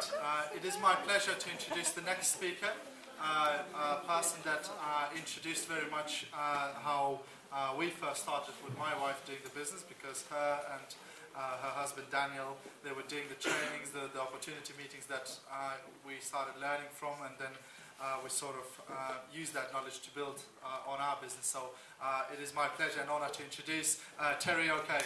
And it is my pleasure to introduce the next speaker, a person that introduced very much how we first started with my wife doing the business, because her and her husband Daniel, they were doing the trainings, the opportunity meetings that we started learning from, and then we sort of used that knowledge to build on our business. So it is my pleasure and honor to introduce Terri. Okay.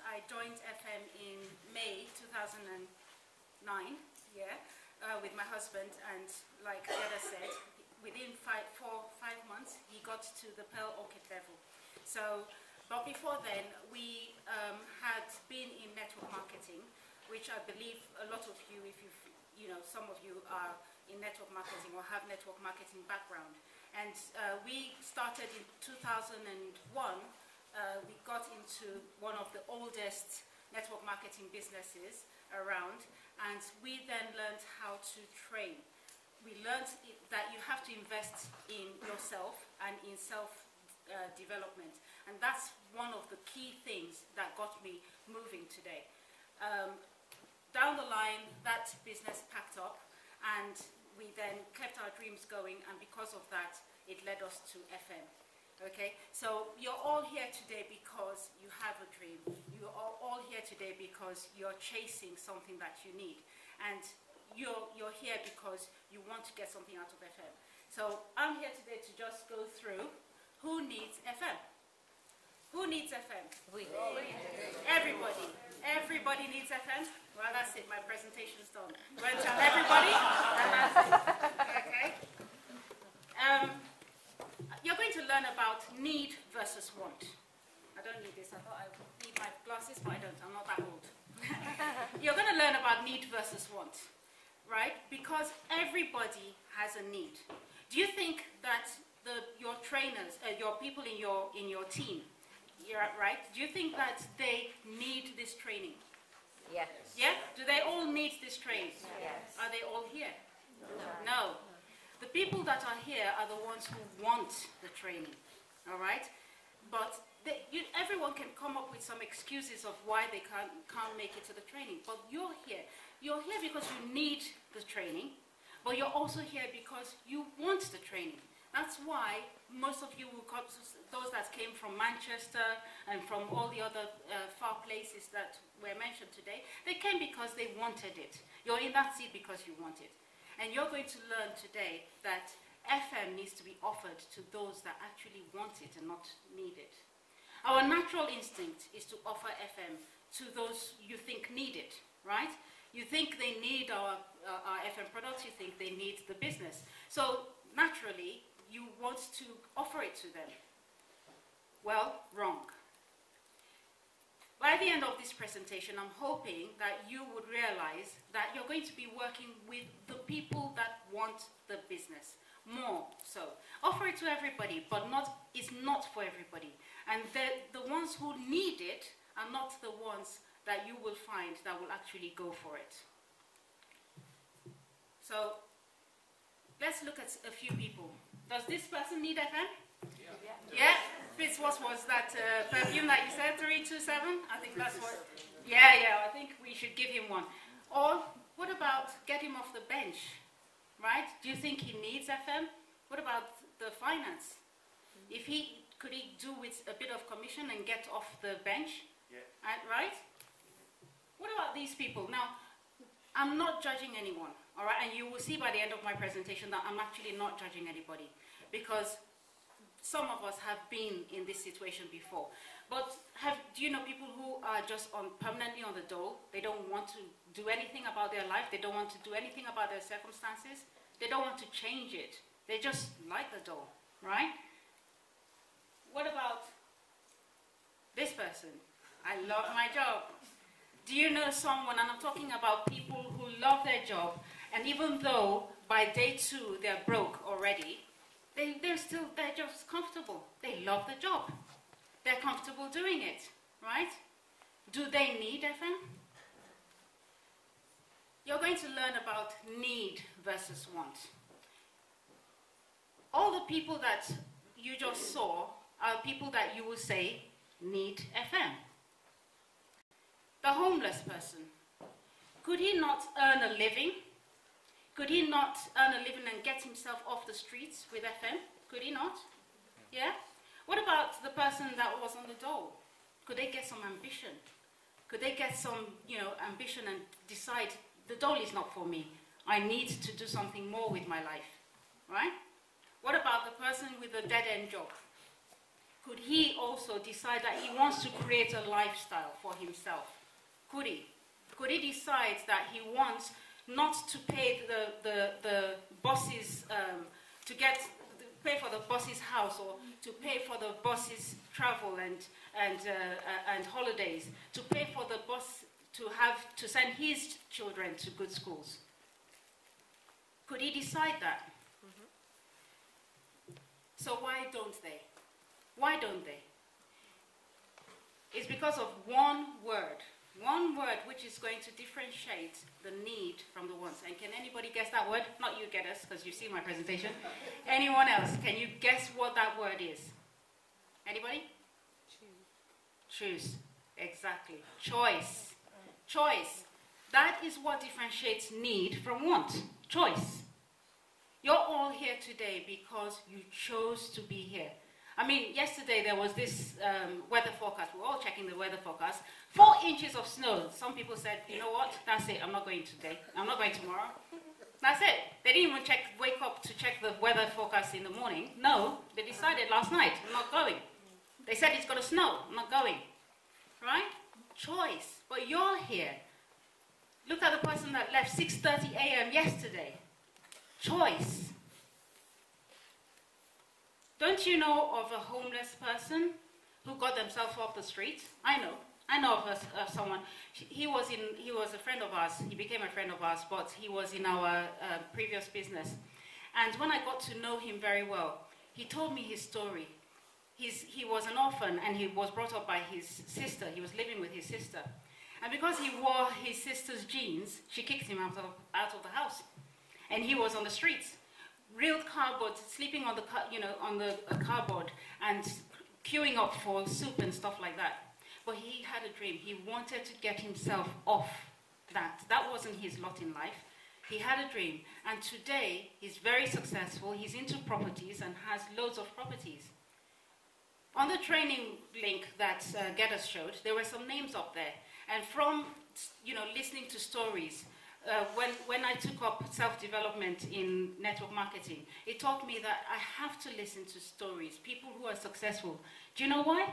I joined FM in May 2009, with my husband, and like Yada said, within five months he got to the Pearl Orchid level. So, but before then we had been in network marketing, which I believe a lot of you, if some of you are in network marketing or have network marketing background, and we started in 2001. We got into one of the oldest network marketing businesses around, and we then learned how to train. We learned that you have to invest in yourself and in self-development, and that's one of the key things that got me moving today. Down the line, that business packed up, and we then kept our dreams going, and because of that, it led us to FM. Okay, so you're all here today because you have a dream. You are all here today because you're chasing something that you need, and you're here because you want to get something out of FM. So I'm here today to just go through who needs FM. Who needs FM? We. Everybody. Everybody needs FM. Well, that's it. My presentation's done. I'm going to tell everybody, and that's it. Okay. You're going to learn about need versus want. I don't need this. I thought I would need my glasses, but I don't. I'm not that old. You're going to learn about need versus want, right? Because everybody has a need. Do you think that your trainers, your people in your team, right? Do you think that they need this training? Yes. Yeah? Do they all need this training? Yes. Are they all here? No. The people that are here are the ones who want the training, all right? But everyone can come up with some excuses of why they can't make it to the training. But you're here. You're here because you need the training, but you're also here because you want the training. That's why most of you will come, those that came from Manchester and from all the other far places that were mentioned today, they came because they wanted it. You're in that seat because you want it. And you're going to learn today that FM needs to be offered to those that actually want it and not need it. Our natural instinct is to offer FM to those you think need it, right? You think they need our FM products, you think they need the business. So naturally, you want to offer it to them. Well, wrong. By the end of this presentation, I'm hoping that you would realize that you're going to be working with the people that want the business, more so. Offer it to everybody, but it's not for everybody. And the ones who need it are not the ones that you will find that will actually go for it. So, let's look at a few people. Does this person need FM? Yeah? Fitz, what was that perfume that you said, 327? I think that's what... Yeah, I think we should give him one. Or, what about get him off the bench, right? Do you think he needs FM? What about the finance? Could he do with a bit of commission and get off the bench? Yeah. Right? What about these people? Now, I'm not judging anyone, all right? And you will see by the end of my presentation that I'm actually not judging anybody, because some of us have been in this situation before. But do you know people who are just permanently on the dole? They don't want to do anything about their life. They don't want to do anything about their circumstances. They don't want to change it. They just like the dole, right? What about this person? I love my job. Do you know someone, and I'm talking about people who love their job, and even though by day 2 they're broke already, they're just comfortable. They love the job. They're comfortable doing it, right? Do they need FM? You're going to learn about need versus want. All the people that you just saw are people that you will say need FM. The homeless person, could he not earn a living? Could he not earn a living and get himself off the streets with FM? Could he not? Yeah? What about the person that was on the dole? Could they get some ambition? Could they get some, ambition and decide, the dole is not for me. I need to do something more with my life, right? What about the person with a dead-end job? Could he also decide that he wants to create a lifestyle for himself? Could he? Could he decide that he wants not to pay the boss's, pay for the boss's house, or to pay for the boss's travel and holidays, to pay for the boss to send his children to good schools? Could he decide that? So why don't they? Why don't they? It's because of one word which is going to differentiate the need from the wants. And can anybody guess that word? Not you, Geddes, because you see my presentation. Anyone else? Can you guess what that word is? Anybody? Choose. Exactly. Choice. Choice. That is what differentiates need from want. Choice. You're all here today because you chose to be here. I mean, yesterday there was this weather forecast. We were all checking the weather forecast. 4 inches of snow. Some people said, you know what? That's it. I'm not going today. I'm not going tomorrow. That's it. They didn't even wake up to check the weather forecast in the morning. No, they decided last night, I'm not going. They said it's going to snow. I'm not going. Right? Choice. But you're here. Look at the person that left 6:30 a.m. yesterday. Choice. Don't you know of a homeless person who got themselves off the street? I know of someone. He was a friend of ours. He became a friend of ours, but he was in our previous business. And when I got to know him very well, he told me his story. He was an orphan, and he was brought up by his sister. He was living with his sister. And because he wore his sister's jeans, she kicked him out of the house. And he was on the streets. Real cardboard, sleeping on the cardboard and queuing up for soup and stuff like that. But he had a dream. He wanted to get himself off that. That wasn't his lot in life. He had a dream. And today, he's very successful. He's into properties and has loads of properties. On the training link that Geddes showed, there were some names up there. And from listening to stories, when I took up self-development in network marketing, it taught me that I have to listen to stories, people who are successful. Do you know why?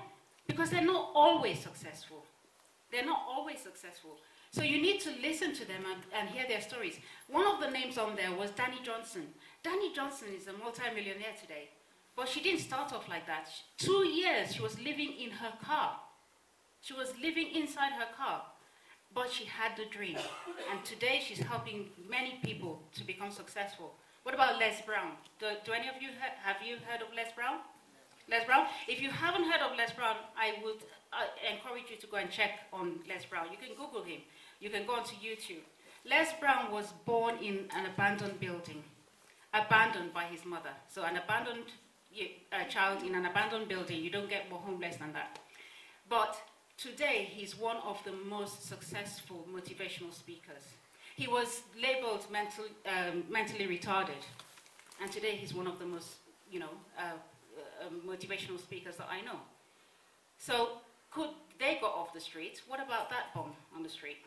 Because they're not always successful. They're not always successful. So you need to listen to them and hear their stories. One of the names on there was Danny Johnson. Danny Johnson is a multi-millionaire today. But she didn't start off like that. 2 years she was living in her car. She was living inside her car. But she had the dream. And today she's helping many people to become successful. What about Les Brown? Do any of you, have you heard of Les Brown? Les Brown? If you haven't heard of Les Brown, I would encourage you to go and check on Les Brown. You can Google him. You can go onto YouTube. Les Brown was born in an abandoned building, abandoned by his mother. So an abandoned child in an abandoned building, you don't get more homeless than that. But today, he's one of the most successful motivational speakers. He was labeled mentally retarded, and today he's one of the most, motivational speakers that I know. So, could they go off the street? What about that bum on the street?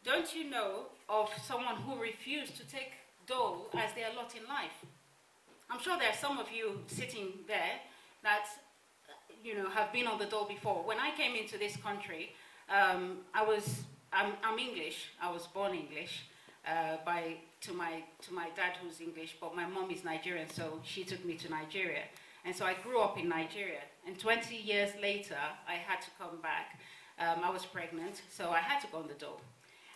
Don't you know of someone who refused to take dole as their lot in life? I'm sure there are some of you sitting there that have been on the dole before. When I came into this country, I'm English. I was born English to my dad who's English, but my mom is Nigerian, so she took me to Nigeria. And so I grew up in Nigeria. And 20 years later, I had to come back. I was pregnant, so I had to go on the dole.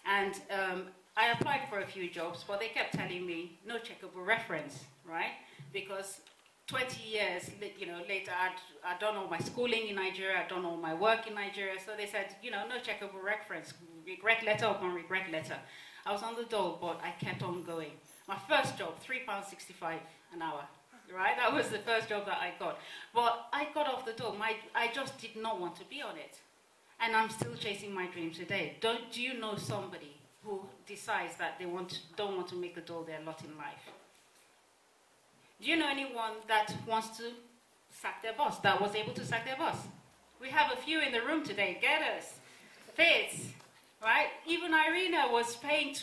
And I applied for a few jobs, but they kept telling me, no checkable reference, right? Because 20 years, later, I'd done all my schooling in Nigeria, I'd done all my work in Nigeria, so they said, no checkable reference, regret letter upon regret letter. I was on the dole, but I kept on going. My first job, £3.65 an hour, right? That was the first job that I got. But I got off the dole. I just did not want to be on it. And I'm still chasing my dream today. Do you know somebody who decides that they don't want to make the dole their lot in life? Do you know anyone that wants to sack their boss, that was able to sack their boss? We have a few in the room today. Get us. Fits. Right? Even Irina was paying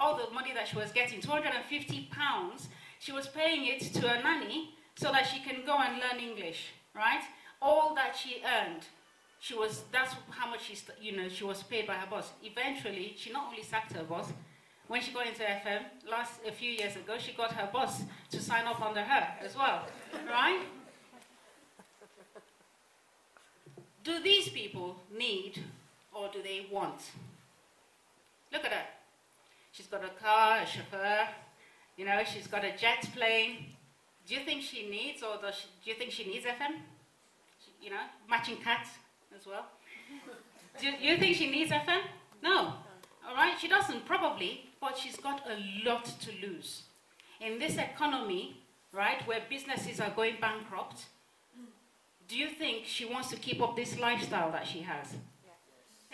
all the money that she was getting, £250, she was paying it to a nanny so that she can go and learn English, right? All that she earned, that's how much she was paid by her boss. Eventually, she not only sacked her boss, when she got into FM, a few years ago, she got her boss to sign up under her as well, right? Do these people need or do they want? Look at her. She's got a car, a chauffeur, she's got a jet plane. Do you think she needs, or do you think she needs FM? Matching cats as well. Do you think she needs FM? No. All right, she doesn't probably, but she's got a lot to lose. In this economy, right, where businesses are going bankrupt, do you think she wants to keep up this lifestyle that she has?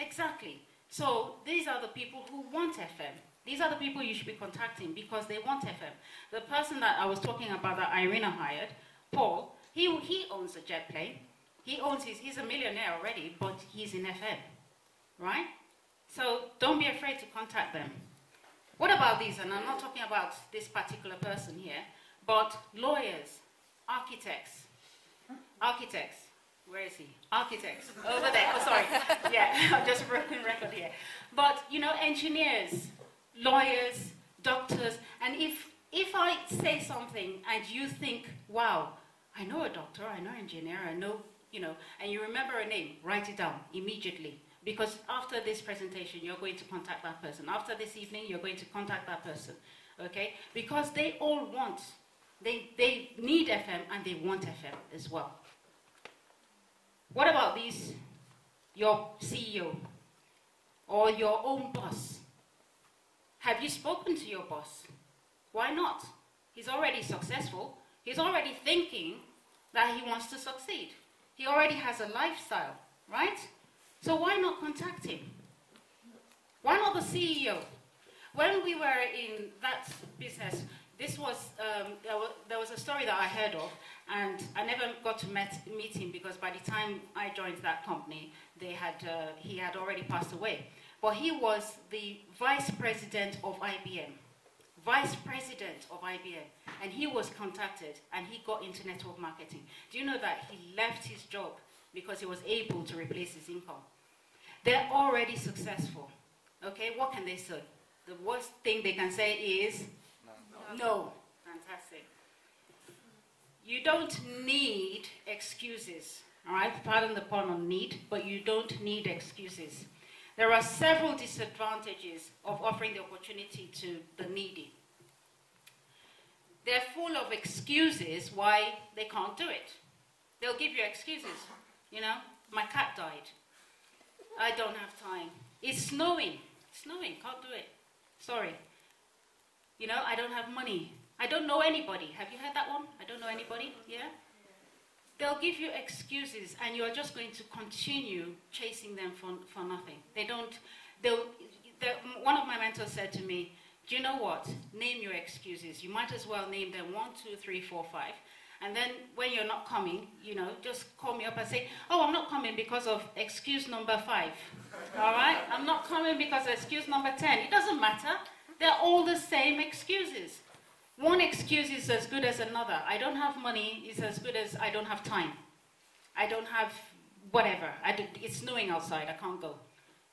Exactly. So these are the people who want FM. These are the people you should be contacting because they want FM. The person that I was talking about that Irina hired, Paul, he owns a jet plane. He's a millionaire already, but he's in FM, right? So don't be afraid to contact them. What about these? And I'm not talking about this particular person here, but lawyers, architects. Where is he? Architects. Over there. Oh, sorry. Yeah, I'm just broken record here. But, engineers, lawyers, doctors, and if I say something and you think, wow, I know a doctor, I know an engineer, I know, and you remember a name, write it down immediately. Because after this presentation, you're going to contact that person. After this evening, you're going to contact that person. Okay? Because they all want, they need FM and they want FM as well. What about these, your CEO or your own boss? Have you spoken to your boss? Why not? He's already successful. He's already thinking that he wants to succeed. He already has a lifestyle, right? So why not contact him? Why not the CEO? When we were in that business, there was a story that I heard of, and I never got to meet him because by the time I joined that company, he had already passed away. But he was the vice president of IBM. Vice president of IBM. And he was contacted, and he got into network marketing. Do you know that he left his job because he was able to replace his income? They're already successful. Okay, what can they say? The worst thing they can say is no. Fantastic. You don't need excuses. All right, pardon the pun on need, but you don't need excuses. There are several disadvantages of offering the opportunity to the needy. They're full of excuses why they can't do it. They'll give you excuses. My cat died. I don't have time. It's snowing. Can't do it. Sorry. I don't have money. I don't know anybody. Have you heard that one? I don't know anybody. Yeah? They'll give you excuses and you're just going to continue chasing them for nothing. One of my mentors said to me, do you know what? Name your excuses. You might as well name them 1, 2, 3, 4, 5. And then when you're not coming, just call me up and say, oh, I'm not coming because of excuse number 5. All right? I'm not coming because of excuse number 10. It doesn't matter. They're all the same excuses. One excuse is as good as another. I don't have money is as good as I don't have time. I don't have whatever. It's snowing outside. I can't go.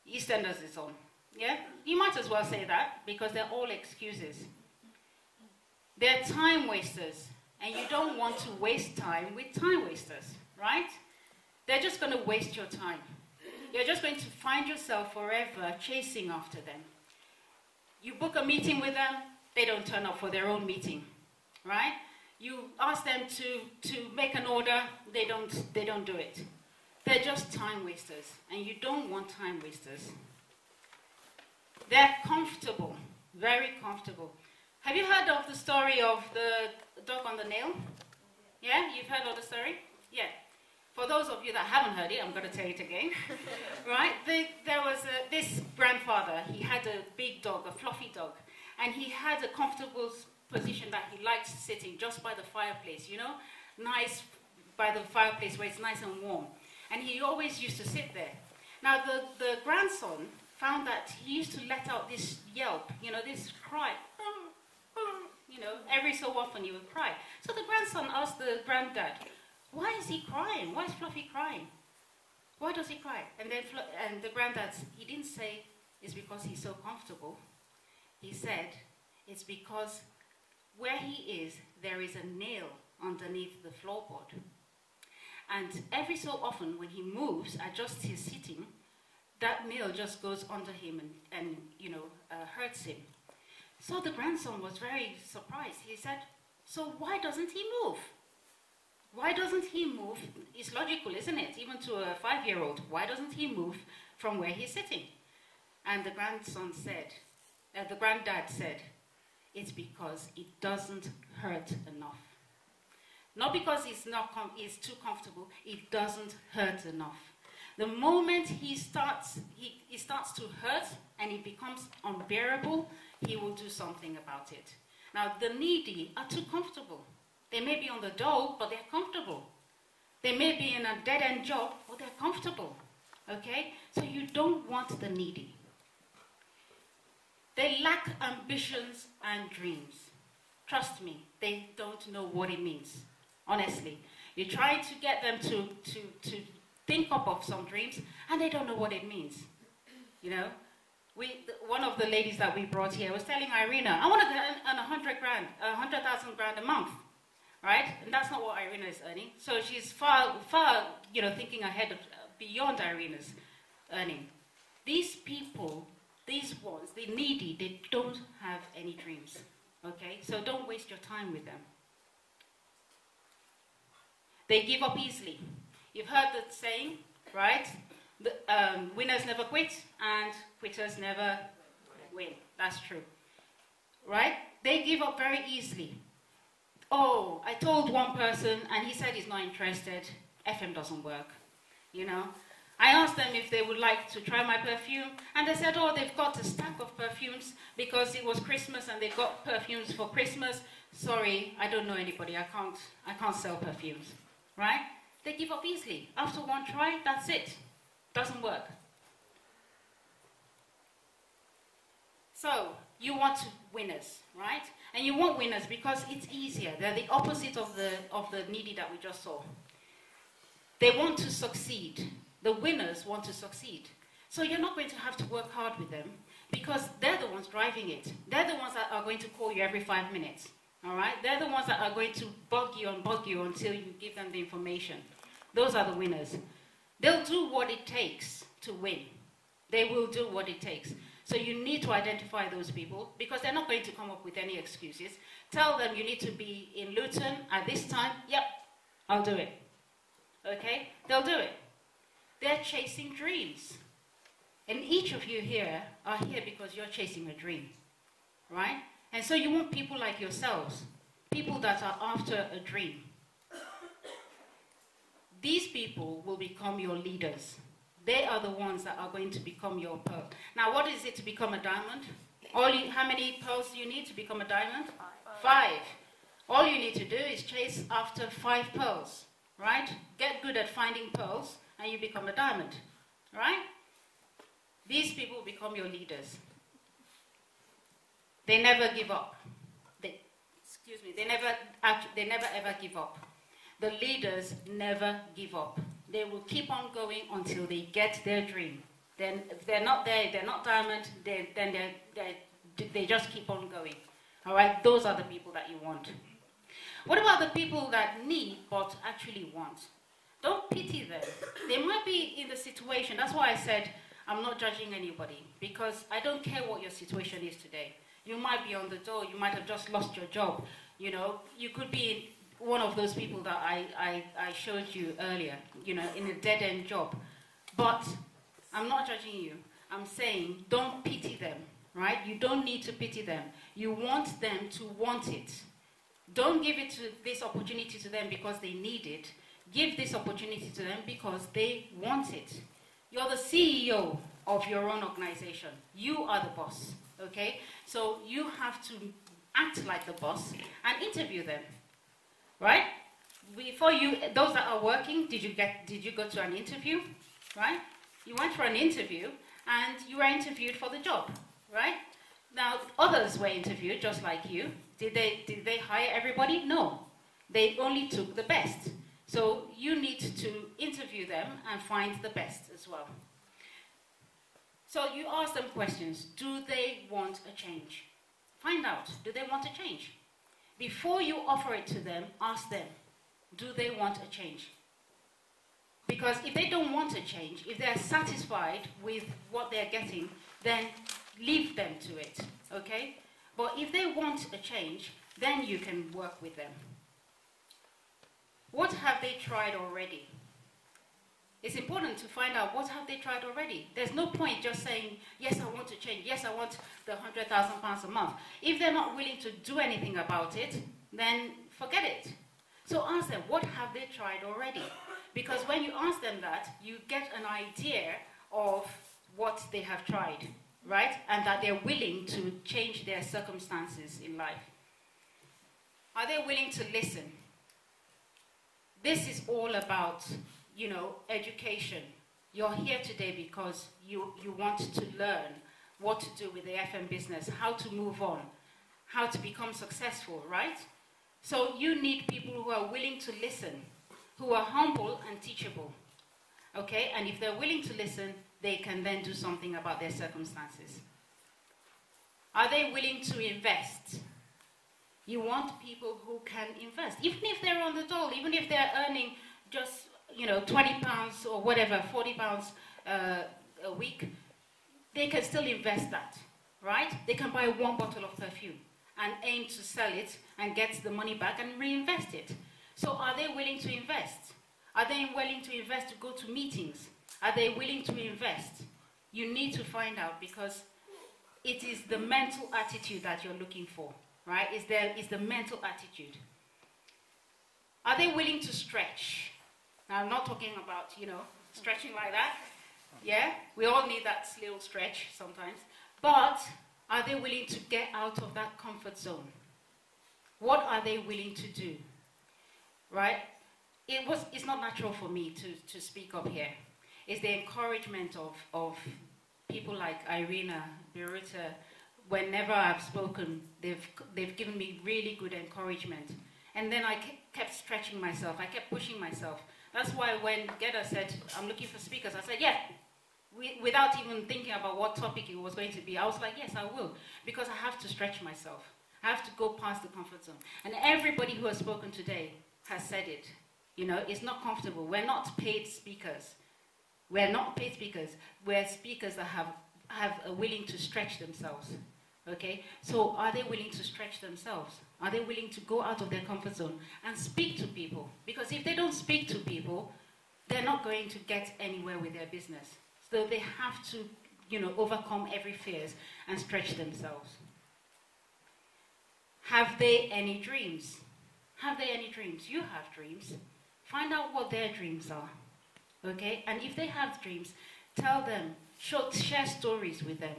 EastEnders is on. Yeah? You might as well say that because they're all excuses. They're time wasters. And you don't want to waste time with time wasters, right? They're just going to waste your time. You're just going to find yourself forever chasing after them. You book a meeting with them, they don't turn up for their own meeting, right? You ask them to make an order, they don't do it. They're just time wasters, and you don't want time wasters. They're comfortable, very comfortable. Have you heard of the story of the dog on the nail? Yeah, you've heard of the story? Yeah. For those of you that haven't heard it, I'm going to tell it again. Right? There was this grandfather. He had a big dog, a fluffy dog, and he had a comfortable position that he liked sitting just by the fireplace, you know, nice by the fireplace where it's nice and warm. And he always used to sit there. Now the grandson found that he used to let out this yelp, you know, this cry, you know, every so often he would cry. So the grandson asked the granddad, why is he crying? Why is Fluffy crying? Why does he cry? And then the granddad, he didn't say it's because he's so comfortable. He said it's because where he is, there is a nail underneath the floorboard. And every so often when he moves, adjusts his sitting, that nail just goes under him and you know, hurts him. So the grandson was very surprised. He said, so why doesn't he move? Why doesn't he move? It's logical, isn't it? Even to a 5-year-old, why doesn't he move from where he's sitting? And the grandson said, the granddad said, it's because it doesn't hurt enough. Not because it's too comfortable, it doesn't hurt enough. The moment he starts to hurt and it becomes unbearable, he will do something about it. Now, the needy are too comfortable. They may be on the dole, but they're comfortable. They may be in a dead-end job, but they're comfortable. Okay? So you don't want the needy. They lack ambitions and dreams. Trust me, they don't know what it means. Honestly. You try to get them to think up of some dreams, and they don't know what it means. You know? One of the ladies that we brought here was telling Irina, I want to earn 100,000 grand a month. Right? And that's not what Irina is earning. So she's far, you know, thinking ahead of, beyond Irina's earning. These people, these ones, the needy, they don't have any dreams. Okay? So don't waste your time with them. They give up easily. You've heard the saying, right? Winners never quit and quitters never win. That's true. Right? They give up very easily. Oh, I told one person and he said he's not interested. FM doesn't work, you know. I asked them if they would like to try my perfume, and they said, oh, they've got a stack of perfumes because it was Christmas and they got perfumes for Christmas. Sorry, I don't know anybody. I can't sell perfumes, right? They give up easily. After one try, that's it. Doesn't work. So, you want winners, right? And you want winners because it's easier. They're the opposite of the needy that we just saw. They want to succeed. The winners want to succeed. So you're not going to have to work hard with them because they're the ones driving it. They're the ones that are going to call you every 5 minutes. All right? They're the ones that are going to bug you until you give them the information. Those are the winners. They'll do what it takes to win. They will do what it takes. So you need to identify those people because they're not going to come up with any excuses. Tell them you need to be in Luton at this time. Yep, I'll do it. Okay? They'll do it. They're chasing dreams. And each of you here are here because you're chasing a dream. Right? And so you want people like yourselves. People that are after a dream. These people will become your leaders. They are the ones that are going to become your pearl. Now, what is it to become a diamond? How many pearls do you need to become a diamond? 5. All you need to do is chase after 5 pearls, right? Get good at finding pearls, and you become a diamond, right? These people become your leaders. They never give up. They never ever give up. The leaders never give up. They will keep on going until they get their dream. Then if they're not there, if they're not diamond, they just keep on going. All right? Those are the people that you want. What about the people that need but actually want? Don't pity them. They might be in the situation. That's why I said I'm not judging anybody because I don't care what your situation is today. You might be on the door. You might have just lost your job. You know, you could be one of those people that I showed you earlier, you know, in a dead-end job. But I'm not judging you. I'm saying don't pity them, right? You don't need to pity them. You want them to want it. Don't give this opportunity to them because they need it. Give this opportunity to them because they want it. You're the CEO of your own organization. You are the boss, okay? So you have to act like the boss and interview them, right? Before you, those that are working, did you go to an interview, right? You went for an interview and you were interviewed for the job, right? Now, others were interviewed just like you. Did they hire everybody? No. They only took the best. So you need to interview them and find the best as well. So you ask them questions. Do they want a change? Find out. Do they want a change? Before you offer it to them, ask them, do they want a change? Because if they don't want a change, if they're satisfied with what they're getting, then leave them to it, okay? But if they want a change, then you can work with them. What have they tried already? It's important to find out what have they tried already. There's no point just saying, yes, I want to change. Yes, I want the £100,000 a month. If they're not willing to do anything about it, then forget it. So ask them, what have they tried already? Because when you ask them that, you get an idea of what they have tried, right? And that they're willing to change their circumstances in life. Are they willing to listen? This is all about, you know, education. You're here today because you want to learn what to do with the FM business, how to move on, how to become successful, right? So you need people who are willing to listen, who are humble and teachable, okay? And if they're willing to listen, they can then do something about their circumstances. Are they willing to invest? You want people who can invest, even if they're on the dole, even if they're earning just, you know, £20 or whatever, £40 a week, they can still invest that, right? They can buy one bottle of perfume and aim to sell it and get the money back and reinvest it. So are they willing to invest? Are they willing to invest to go to meetings? Are they willing to invest? You need to find out, because it is the mental attitude that you're looking for, right? It's the mental attitude. Are they willing to stretch? Now, I'm not talking about, you know, stretching like that. Yeah, we all need that little stretch sometimes. But are they willing to get out of that comfort zone? What are they willing to do? Right? It's not natural for me to speak up here. It's the encouragement of people like Irina, Birita. Whenever I've spoken, they've given me really good encouragement. And then I kept stretching myself. I kept pushing myself. That's why when Geda said, I'm looking for speakers, I said, yeah. Without even thinking about what topic it was going to be, I was like, yes, I will. Because I have to stretch myself. I have to go past the comfort zone. And everybody who has spoken today has said it. You know, it's not comfortable. We're not paid speakers. We're not paid speakers. We're speakers that are willing to stretch themselves. Okay? So are they willing to stretch themselves? Are they willing to go out of their comfort zone and speak to people? Because if they don't speak to people, they're not going to get anywhere with their business. So they have to, you know, overcome every fears and stretch themselves. Have they any dreams? Have they any dreams? You have dreams. Find out what their dreams are. Okay? And if they have dreams, tell them, share stories with them.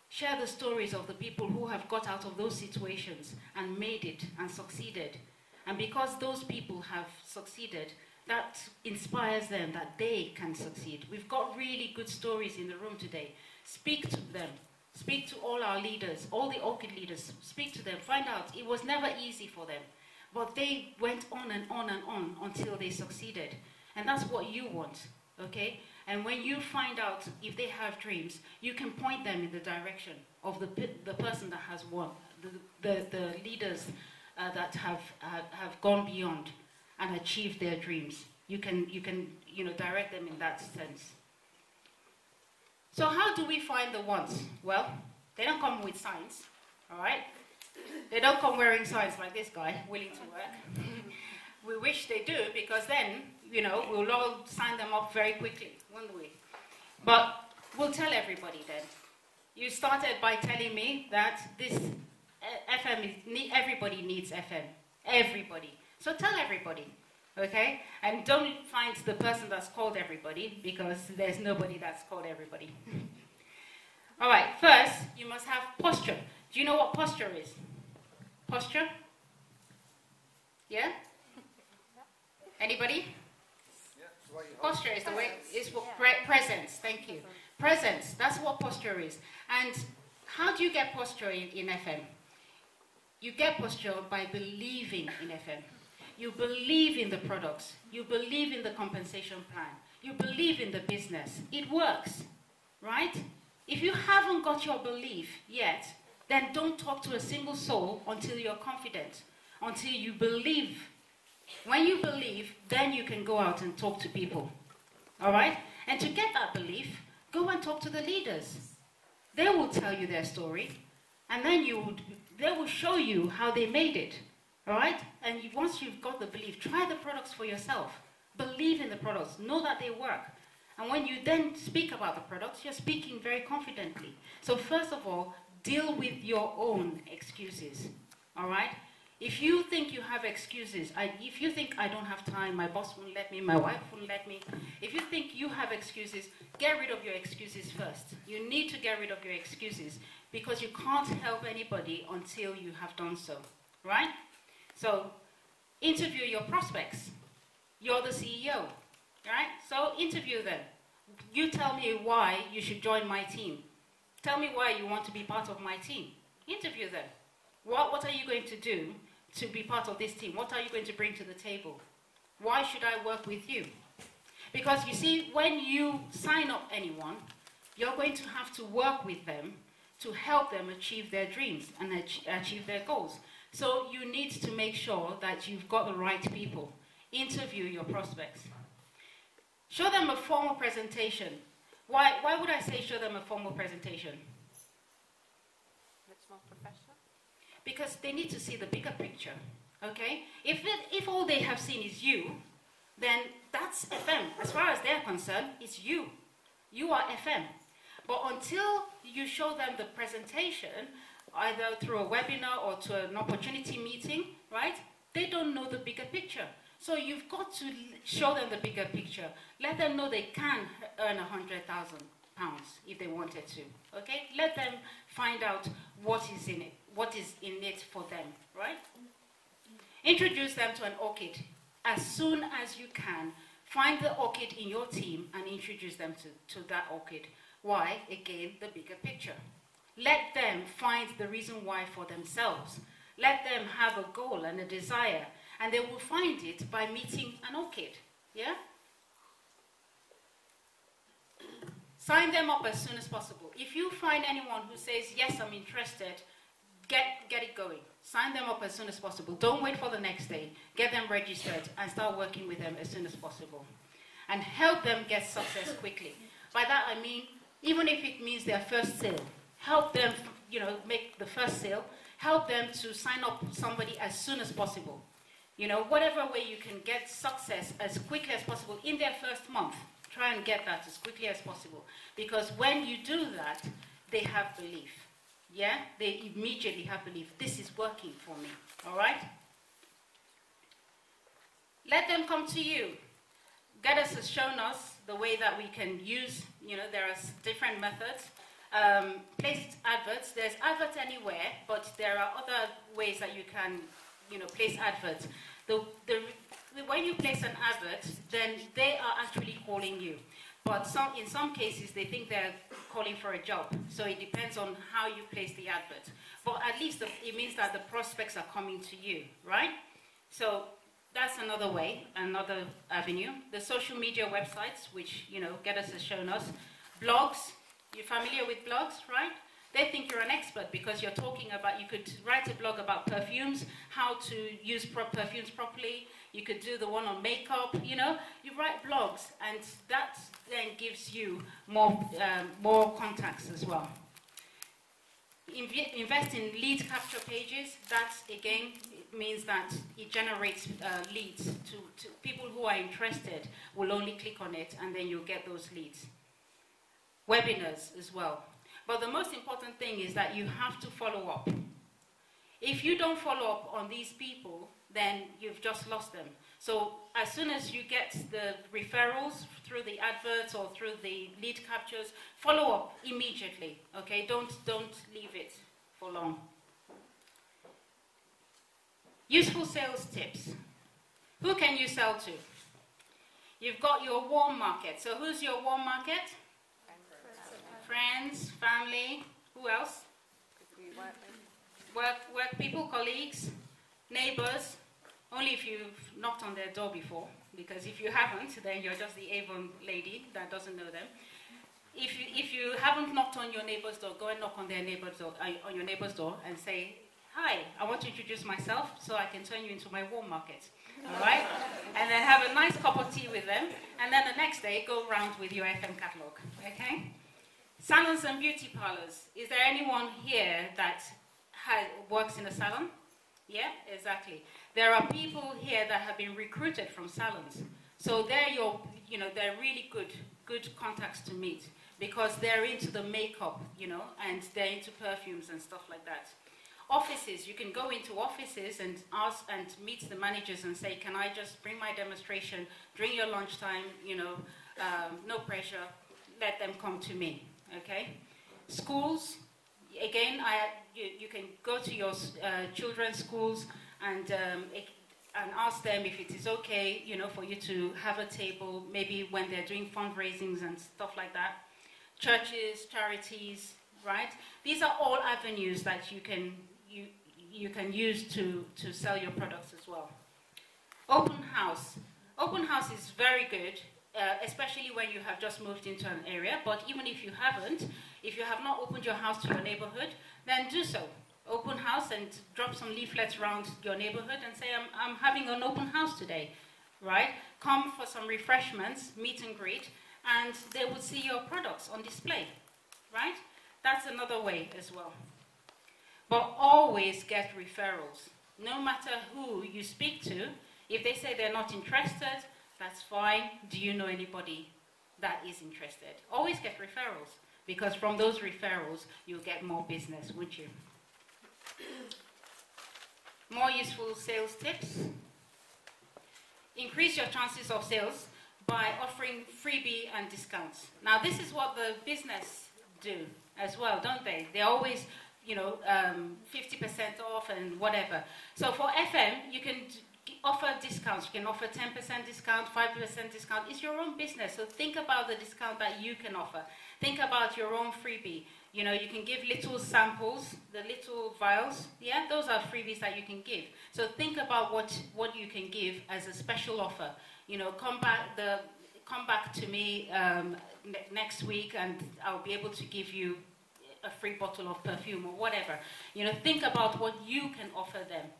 Share the stories of the people who have got out of those situations and made it and succeeded. And because those people have succeeded, that inspires them that they can succeed. We've got really good stories in the room today. Speak to them. Speak to all our leaders, all the Orchid leaders. Speak to them. Find out. It was never easy for them. But they went on and on and on until they succeeded. And that's what you want, okay? And when you find out if they have dreams, you can point them in the direction of the person that has won, the leaders that have gone beyond and achieved their dreams. You can direct them in that sense. So how do we find the ones? Well, they don't come with signs, all right? They don't come wearing signs like this guy, willing to work. We wish they do, because then, you know, we'll all sign them up very quickly, won't we? But we'll tell everybody then. You started by telling me that this FM is, everybody needs FM. Everybody. So tell everybody, okay? And don't find the person that's called everybody, because there's nobody that's called everybody. All right, first, you must have posture. Do you know what posture is? Posture? Yeah? Anybody? Posture is the way, is for presence, thank you. Presence, that's what posture is. And how do you get posture in FM? You get posture by believing in FM. You believe in the products. You believe in the compensation plan. You believe in the business. It works, right? If you haven't got your belief yet, then don't talk to a single soul until you're confident, until you believe. When you believe, then you can go out and talk to people, all right? And to get that belief, go and talk to the leaders. They will tell you their story, and then they will show you how they made it, all right? And once you've got the belief, try the products for yourself. Believe in the products. Know that they work. And when you then speak about the products, you're speaking very confidently. So first of all, deal with your own excuses, all right? If you think you have excuses, if you think I don't have time, my boss won't let me, my wife won't let me, if you think you have excuses, get rid of your excuses first. You need to get rid of your excuses, because you can't help anybody until you have done so, right? So, interview your prospects. You're the CEO, right? So, interview them. You tell me why you should join my team. Tell me why you want to be part of my team. Interview them. What are you going to do to be part of this team? What are you going to bring to the table? Why should I work with you? Because you see, when you sign up anyone, you're going to have to work with them to help them achieve their dreams and achieve their goals. So you need to make sure that you've got the right people. Interview your prospects. Show them a formal presentation. Why would I say show them a formal presentation? It's more professional. Because they need to see the bigger picture, okay? If all they have seen is you, then that's FM. As far as they're concerned, it's you. You are FM. But until you show them the presentation, either through a webinar or to an opportunity meeting, right? They don't know the bigger picture. So you've got to show them the bigger picture. Let them know they can earn £100,000 if they wanted to, okay? Let them find out what is in it for them, right? Introduce them to an orchid as soon as you can. Find the orchid in your team and introduce them to that orchid. Why? Again, the bigger picture. Let them find the reason why for themselves. Let them have a goal and a desire, and they will find it by meeting an orchid, yeah? Sign them up as soon as possible. If you find anyone who says, yes, I'm interested, get it going. Sign them up as soon as possible. Don't wait for the next day. Get them registered and start working with them as soon as possible. And help them get success quickly. By that I mean, even if it means their first sale, help them, make the first sale. Help them to sign up somebody as soon as possible. Whatever way you can get success as quickly as possible in their first month. Try and get that as quickly as possible. Because when you do that, they have belief. Yeah? They immediately have belief. This is working for me. All right? Let them come to you. Gediminas has shown us the way that we can use, there are different methods. Place adverts. There's adverts anywhere, but there are other ways that you can, place adverts. When you place an advert, then they are actually calling you. But in some cases, they think they're calling for a job. So it depends on how you place the advert. But at least it means that the prospects are coming to you, right? So that's another way, another avenue. The social media websites, which, Gediminas has shown us. Blogs. You're familiar with blogs, right? They think you're an expert because you're talking about, you could write a blog about perfumes, how to use perfumes properly. You could do the one on makeup, you write blogs, and that then gives you more contacts as well. invest in lead capture pages. That, again, means that it generates leads to people who are interested will only click on it, and then you'll get those leads. Webinars as well. But the most important thing is that you have to follow up. If you don't follow up on these people, then you've just lost them. So as soon as you get the referrals through the adverts or through the lead captures, follow up immediately, okay? Don't leave it for long. Useful sales tips. Who can you sell to? You've got your warm market. So who's your warm market? Friends, family, who else? Work people, colleagues, neighbors. Only if you've knocked on their door before, because if you haven't, then you're just the Avon lady that doesn't know them. If you haven't knocked on your neighbor's door, go and knock on their neighbor's door, on your neighbor's door, and say, "Hi, I want to introduce myself so I can turn you into my warm market." All right? And then have a nice cup of tea with them, and then the next day go round with your FM catalog. Okay? Salons and beauty parlors. Is there anyone here that works in a salon? Yeah, exactly. There are people here that have been recruited from salons. So they're really good contacts to meet, because they're into the makeup, and they're into perfumes and stuff like that. Offices, you can go into offices and ask and meet the managers and say, "Can I just bring my demonstration during your lunchtime? No pressure, let them come to me." Okay? Schools, again, you can go to your children's schools and ask them if it is okay, for you to have a table, maybe when they're doing fundraisings and stuff like that. Churches, charities, right? These are all avenues that you can use to sell your products as well. Open house. Open house is very good, especially when you have just moved into an area. But even if you haven't, if you have not opened your house to your neighborhood, then do so. Open house and drop some leaflets around your neighborhood and say, I'm having an open house today, right? Come for some refreshments, meet and greet, and they will see your products on display, right? That's another way as well. But always get referrals. No matter who you speak to, if they say they're not interested, that's fine. Do you know anybody that is interested? Always get referrals, because from those referrals, you'll get more business, won't you? More useful sales tips. Increase your chances of sales by offering freebie and discounts. Now, this is what the business do as well, don't they? They always, 50% off and whatever. So for FM, you can offer discounts. You can offer 10% discount, 5% discount. It's your own business, so think about the discount that you can offer. Think about your own freebie. You can give little samples, the little vials. Yeah, those are freebies that you can give. So think about what you can give as a special offer. Come back to me next week, and I'll be able to give you a free bottle of perfume or whatever. Think about what you can offer them.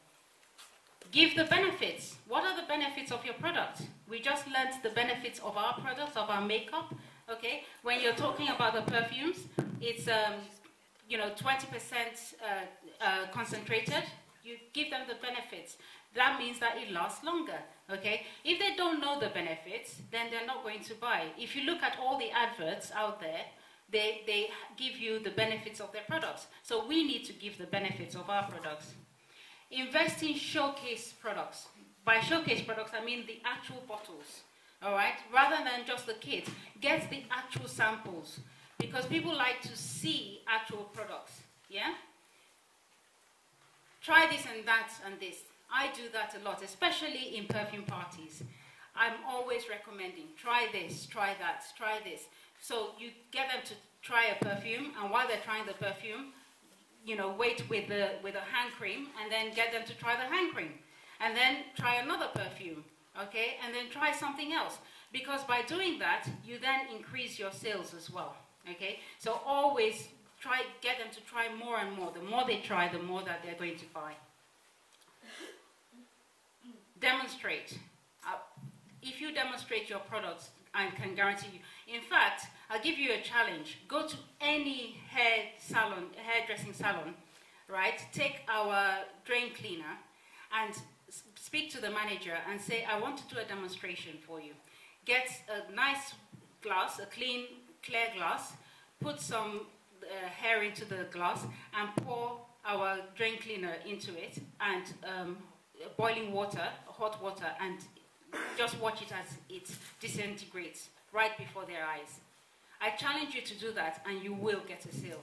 Give the benefits. What are the benefits of your product? We just learned the benefits of our products, of our makeup. Okay, when you're talking about the perfumes, it's 20% concentrated. You give them the benefits. That means that it lasts longer. Okay, if they don't know the benefits, then they're not going to buy. If you look at all the adverts out there, they give you the benefits of their products. So we need to give the benefits of our products. Invest in showcase products. By showcase products, I mean the actual bottles. All right? Rather than just the kit, get the actual samples, because people like to see actual products. Yeah? Try this and that and this. I do that a lot, especially in perfume parties. I'm always recommending, try this, try that, try this. So you get them to try a perfume, and while they're trying the perfume, wait with a hand cream, and then get them to try the hand cream. And then try another perfume, okay? And then try something else. Because by doing that, you then increase your sales as well, okay? So always get them to try more and more. The more they try, the more that they're going to buy. Demonstrate. If you demonstrate your products, I can guarantee you. In fact, I'll give you a challenge. Go to any hairdressing salon, right? Take our drain cleaner and speak to the manager and say, I want to do a demonstration for you. Get a nice glass, a clean, clear glass, put some hair into the glass and pour our drain cleaner into it and boiling water, hot water, and just watch it as it disintegrates right before their eyes. I challenge you to do that and you will get a sale.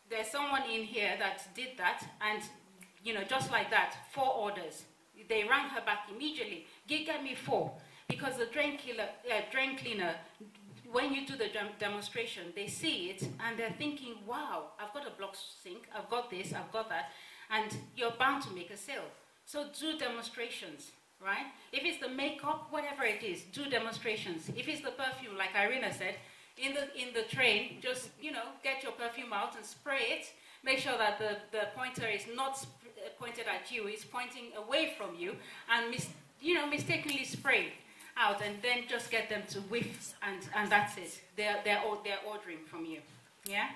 There's someone in here that did that and, you know, just like that, 4 orders. They rang her back immediately. Get me 4. Because the drain cleaner, when you do the demonstration, they see it and they're thinking, wow, I've got a block sink, I've got this, I've got that, and you're bound to make a sale. So do demonstrations, right? If it's the makeup, whatever it is, do demonstrations. If it's the perfume, like Irina said, in the train, just, you know, get your perfume out and spray it. Make sure that the pointer is not pointed at you, it's pointing away from you, and mistakenly spray out, and then just get them to whiff, and that's it. They're ordering from you. Yeah.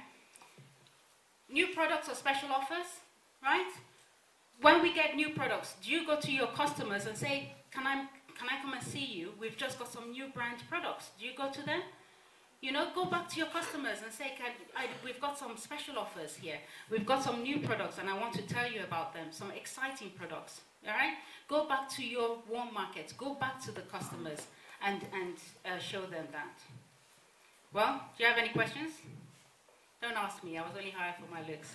New products or special offers, right? When we get new products, do you go to your customers and say, can I come and see you? We've just got some new brand products. Do you go to them? You know, go back to your customers and say, we've got some special offers here. We've got some new products and I want to tell you about them, some exciting products, all right? Go back to your warm markets, go back to the customers and show them that. Well, do you have any questions? Don't ask me, I was only hired for my looks.